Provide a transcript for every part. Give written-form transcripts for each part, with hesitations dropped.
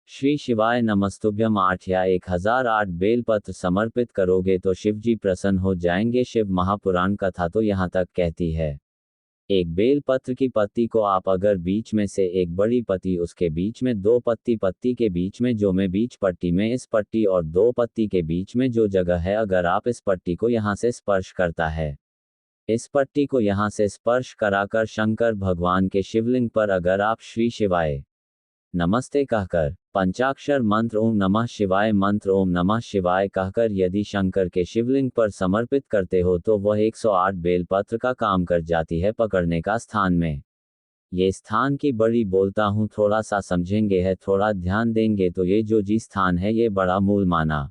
श्री शिवाय नमस्तुभ्यम 8 या 1008 बेलपत्र समर्पित करोगे तो शिव जी प्रसन्न हो जाएंगे। शिव महापुराण कथा तो यहाँ तक कहती है, एक बेलपत्र की पत्ती को आप अगर बीच में से एक बड़ी पत्ती, उसके बीच में दो पत्ती, पत्ती के बीच में जो में बीच पट्टी में इस पट्टी और दो पत्ती के बीच में जो जगह है, अगर आप इस पट्टी को यहाँ से स्पर्श करता है, इस पट्टी को यहाँ से स्पर्श कराकर शंकर भगवान के शिवलिंग पर अगर आप श्री शिवाय नमस्ते कहकर पंचाक्षर मंत्र ओम नमः शिवाय मंत्र ओम नमः शिवाय कहकर यदि शंकर के शिवलिंग पर समर्पित करते हो तो वह 108 बेलपत्र का काम कर जाती है पकड़ने का स्थान में। ये स्थान की बड़ी बोलता हूँ, थोड़ा सा समझेंगे है, थोड़ा ध्यान देंगे तो ये जो जी स्थान है ये बड़ा मूल माना।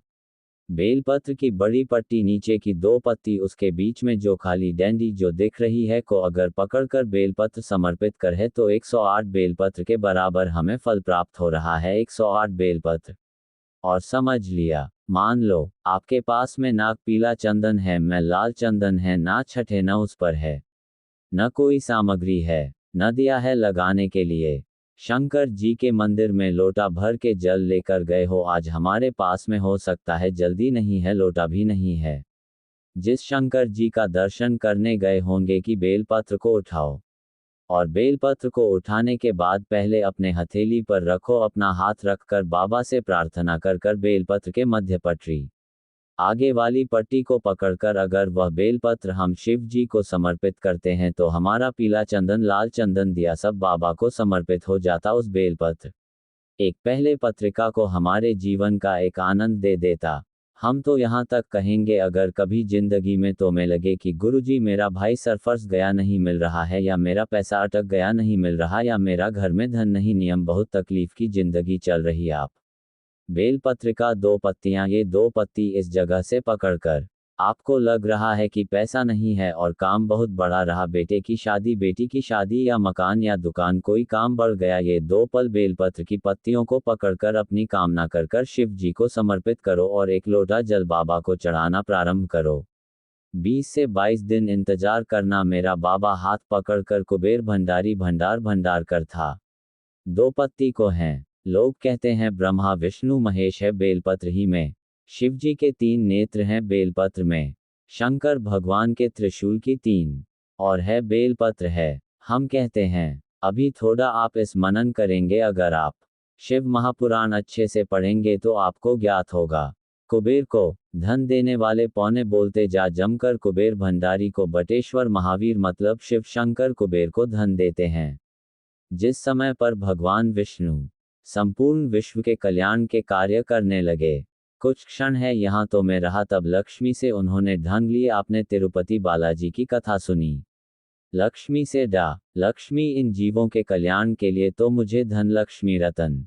बेलपत्र की बड़ी पट्टी, नीचे की दो पत्ती, उसके बीच में जो खाली डंडी जो दिख रही है को अगर पकड़कर बेलपत्र समर्पित कर है तो 108 बेलपत्र के बराबर हमें फल प्राप्त हो रहा है। 108 बेलपत्र। और समझ लिया, मान लो आपके पास में ना पीला चंदन है, मैं लाल चंदन है, ना छठे न उस पर है, न कोई सामग्री है, न दिया है लगाने के लिए। शंकर जी के मंदिर में लोटा भर के जल लेकर गए हो, आज हमारे पास में हो सकता है जल्दी नहीं है, लोटा भी नहीं है। जिस शंकर जी का दर्शन करने गए होंगे कि बेलपत्र को उठाओ, और बेलपत्र को उठाने के बाद पहले अपने हथेली पर रखो, अपना हाथ रखकर बाबा से प्रार्थना कर कर बेलपत्र के मध्य पटरी आगे वाली पट्टी को पकड़कर अगर वह बेलपत्र हम शिव जी को समर्पित करते हैं तो हमारा पीला चंदन, लाल चंदन दिया सब बाबा को समर्पित हो जाता। उस बेलपत्र एक पहले पत्रिका को हमारे जीवन का एक आनंद दे देता। हम तो यहाँ तक कहेंगे, अगर कभी जिंदगी में तो में लगे कि गुरुजी मेरा भाई सरफर्स गया नहीं मिल रहा है, या मेरा पैसा अटक गया नहीं मिल रहा, या मेरा घर में धन नहीं, नियम बहुत तकलीफ की जिंदगी चल रही, आप बेलपत्रिका दो पत्तियां, ये दो पत्ती इस जगह से पकड़कर आपको लग रहा है कि पैसा नहीं है और काम बहुत बड़ा रहा, बेटे की शादी, बेटी की शादी, या मकान या दुकान, कोई काम बढ़ गया, ये दो पल बेलपत्र की पत्तियों को पकड़कर अपनी कामना कर कर शिव जी को समर्पित करो और एक लोटा जल बाबा को चढ़ाना प्रारंभ करो। 20 से 22 दिन इंतजार करना। मेरा बाबा हाथ पकड़कर कुबेर भंडारी भंडार कर था। दो पत्ती को हैं, लोग कहते हैं ब्रह्मा विष्णु महेश है बेलपत्र ही में, शिवजी के 3 नेत्र हैं बेलपत्र में, शंकर भगवान के त्रिशूल की 3 और है बेलपत्र है। हम कहते हैं अभी थोड़ा आप इस मनन करेंगे, अगर आप शिव महापुराण अच्छे से पढ़ेंगे तो आपको ज्ञात होगा। कुबेर को धन देने वाले पौने बोलते जा जमकर कुबेर भंडारी को बटेश्वर महावीर मतलब शिव शंकर कुबेर को धन देते हैं। जिस समय पर भगवान विष्णु संपूर्ण विश्व के कल्याण के कार्य करने लगे, कुछ क्षण है यहाँ तो मैं रहा, तब लक्ष्मी से उन्होंने ढंग लिए। आपने तिरुपति बालाजी की कथा सुनी, लक्ष्मी से डा लक्ष्मी इन जीवों के कल्याण के लिए तो मुझे धन लक्ष्मी रतन।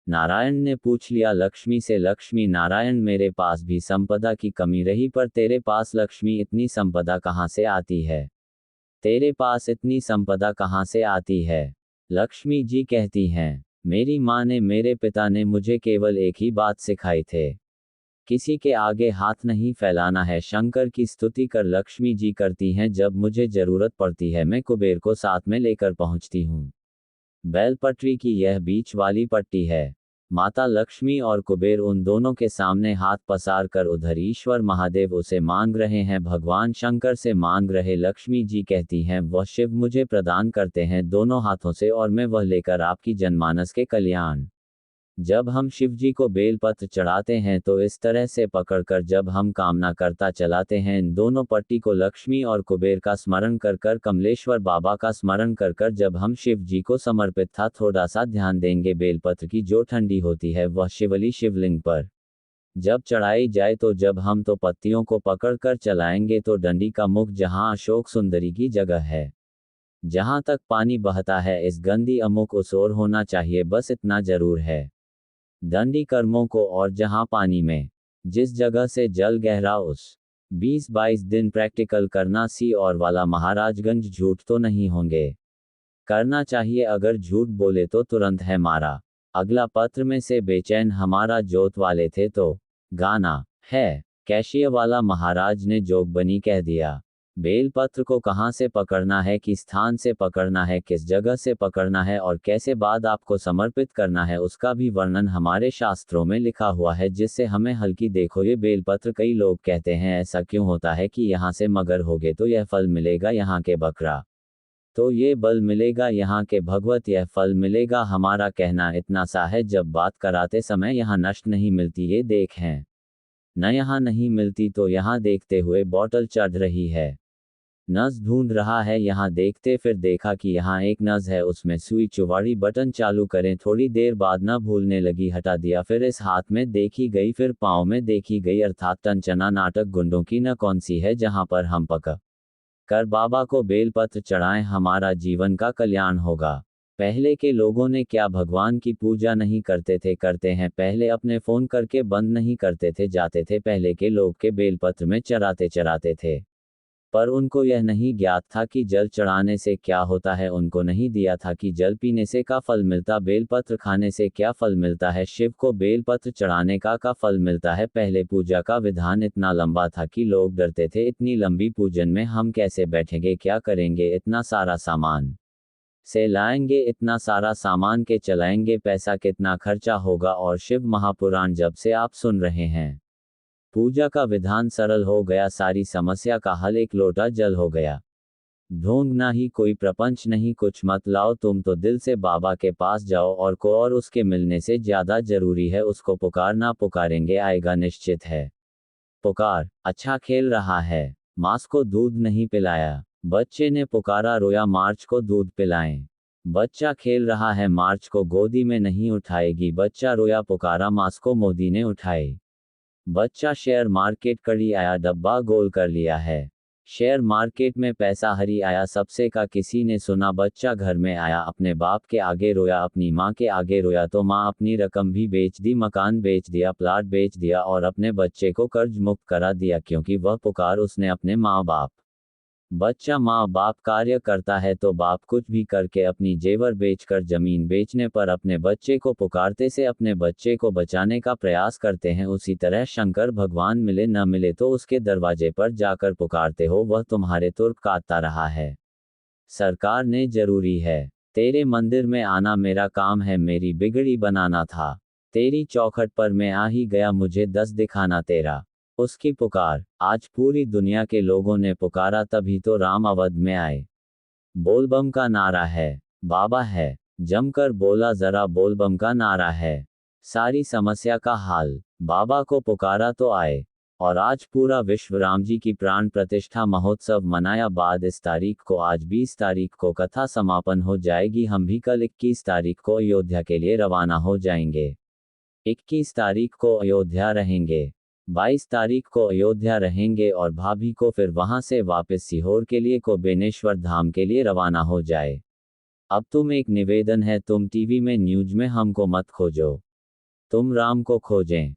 नारायण ने पूछ लिया लक्ष्मी से, लक्ष्मी नारायण मेरे पास भी संपदा की कमी रही, पर तेरे पास लक्ष्मी इतनी संपदा कहाँ से आती है, तेरे पास इतनी संपदा कहाँ से आती है। लक्ष्मी जी कहती हैं, मेरी माँ ने, मेरे पिता ने मुझे केवल एक ही बात सिखाई थे, किसी के आगे हाथ नहीं फैलाना है। शंकर की स्तुति कर लक्ष्मी जी करती हैं, जब मुझे जरूरत पड़ती है मैं कुबेर को साथ में लेकर पहुंचती हूँ। बैलपटरी की यह बीच वाली पट्टी है। माता लक्ष्मी और कुबेर उन दोनों के सामने हाथ पसार कर उधर ईश्वर महादेव उसे मांग रहे हैं, भगवान शंकर से मांग रहे। लक्ष्मी जी कहती हैं, वह शिव मुझे प्रदान करते हैं दोनों हाथों से और मैं वह लेकर आपकी जनमानस के कल्याण। जब हम शिव जी को बेलपत्र चढ़ाते हैं तो इस तरह से पकड़कर जब हम कामना करता चलाते हैं, इन दोनों पट्टी को लक्ष्मी और कुबेर का स्मरण कर कर, कमलेश्वर बाबा का स्मरण कर कर जब हम शिव जी को समर्पित था। थोड़ा सा ध्यान देंगे, बेलपत्र की जो ठंडी होती है वह शिवली शिवलिंग पर जब चढ़ाई जाए तो जब हम तो पत्तियों को पकड़कर चलाएंगे तो डंडी का मुख जहां अशोक सुंदरी की जगह है, जहां तक पानी बहता है, इस गंदी अमुक उस ओर होना चाहिए, बस इतना जरूर है। दंडी कर्मों को और जहां पानी में जिस जगह से जल गहरा उस 20-22 दिन प्रैक्टिकल करना। सी और वाला महाराजगंज झूठ तो नहीं होंगे, करना चाहिए, अगर झूठ बोले तो तुरंत है मारा। अगला पत्र में से बेचैन हमारा जोत वाले थे तो गाना है, कैशिया वाला महाराज ने जोगबनी कह दिया। बेलपत्र को कहाँ से पकड़ना है, किस स्थान से पकड़ना है, किस जगह से पकड़ना है और कैसे बाद आपको समर्पित करना है, उसका भी वर्णन हमारे शास्त्रों में लिखा हुआ है, जिससे हमें हल्की देखो ये बेलपत्र। कई लोग कहते हैं ऐसा क्यों होता है कि यहाँ से मगर होगे तो यह फल मिलेगा, यहाँ के बकरा तो ये बल मिलेगा, यहाँ के भगवत यह फल मिलेगा। हमारा कहना इतना सा है, जब बात कराते समय यहाँ नष्ट नहीं मिलती ये देख हैं, न यहाँ नहीं मिलती तो यहाँ देखते हुए बॉटल चढ़ रही है, नस ढूंढ रहा है यहाँ देखते, फिर देखा कि यहाँ एक नस है, उसमें सुई चुवाड़ी, बटन चालू करें, थोड़ी देर बाद न भूलने लगी, हटा दिया, फिर इस हाथ में देखी गई, फिर पाँव में देखी गई, अर्थात टंचना नाटक गुंडों की न कौन सी है जहाँ पर हम पक कर बाबा को बेलपत्र चढ़ाएं, हमारा जीवन का कल्याण होगा। पहले के लोगों ने क्या भगवान की पूजा नहीं करते थे, करते हैं, पहले अपने फोन करके बंद नहीं करते थे, जाते थे पहले के लोग के बेलपत्र में चराते चराते थे, पर उनको यह नहीं ज्ञात था कि जल चढ़ाने से क्या होता है, उनको नहीं दिया था कि जल पीने से का फल मिलता, बेलपत्र खाने से क्या फल मिलता है, शिव को बेलपत्र चढ़ाने का फल मिलता है। पहले पूजा का विधान इतना लंबा था कि लोग डरते थे, इतनी लंबी पूजन में हम कैसे बैठेंगे, क्या करेंगे, इतना सारा सामान से लाएंगे, इतना सारा सामान के चलाएंगे, पैसा कितना खर्चा होगा। और शिव महापुराण जब से आप सुन रहे हैं, पूजा का विधान सरल हो गया, सारी समस्या का हल एक लोटा जल हो गया। ढोंगना ही कोई प्रपंच नहीं, कुछ मत लाओ, तुम तो दिल से बाबा के पास जाओ, और उसके मिलने से ज्यादा जरूरी है उसको पुकारना, पुकारेंगे आएगा निश्चित है। पुकार, अच्छा खेल रहा है, मास को दूध नहीं पिलाया, बच्चे ने पुकारा, रोया, मार्च को दूध पिलाएं। बच्चा खेल रहा है, मार्च को गोदी में नहीं उठाएगी, बच्चा रोया, पुकारा, मास को मोदी ने उठाए। बच्चा शेयर मार्केट कड़ी आया, डब्बा गोल कर लिया है, शेयर मार्केट में पैसा हरी आया, सबसे का किसी ने सुना, बच्चा घर में आया, अपने बाप के आगे रोया, अपनी माँ के आगे रोया, तो माँ अपनी रकम भी बेच दी, मकान बेच दिया, प्लाट बेच दिया और अपने बच्चे को कर्ज मुक्त करा दिया, क्योंकि वह पुकार उसने अपने माँ बाप। बच्चा माँ बाप कार्य करता है तो बाप कुछ भी करके अपनी जेवर बेचकर, जमीन बेचने पर अपने बच्चे को पुकारते से अपने बच्चे को बचाने का प्रयास करते हैं। उसी तरह शंकर भगवान मिले न मिले तो उसके दरवाजे पर जाकर पुकारते हो, वह तुम्हारे तुर्क काटता रहा है, सरकार ने जरूरी है तेरे मंदिर में आना, मेरा काम है, मेरी बिगड़ी बनाना था, तेरी चौखट पर मैं आ ही गया, मुझे 10 दिखाना तेरा। उसकी पुकार आज पूरी दुनिया के लोगों ने पुकारा, तभी तो राम अवध में आए। बोलबम का नारा है, बाबा है, जमकर बोला जरा, बोलबम का नारा है, सारी समस्या का हाल, बाबा को पुकारा तो आए। और आज पूरा विश्व राम जी की प्राण प्रतिष्ठा महोत्सव मनाया, बाद इस तारीख को, आज 20 तारीख को कथा समापन हो जाएगी, हम भी कल 21 तारीख को अयोध्या के लिए रवाना हो जाएंगे। 21 तारीख को अयोध्या रहेंगे, 22 तारीख को अयोध्या रहेंगे और भाभी को फिर वहां से वापस सीहोर के लिए को बेनेश्वर धाम के लिए रवाना हो जाए। अब तुम एक निवेदन है, तुम टीवी में न्यूज में हमको मत खोजो, तुम राम को खोजें।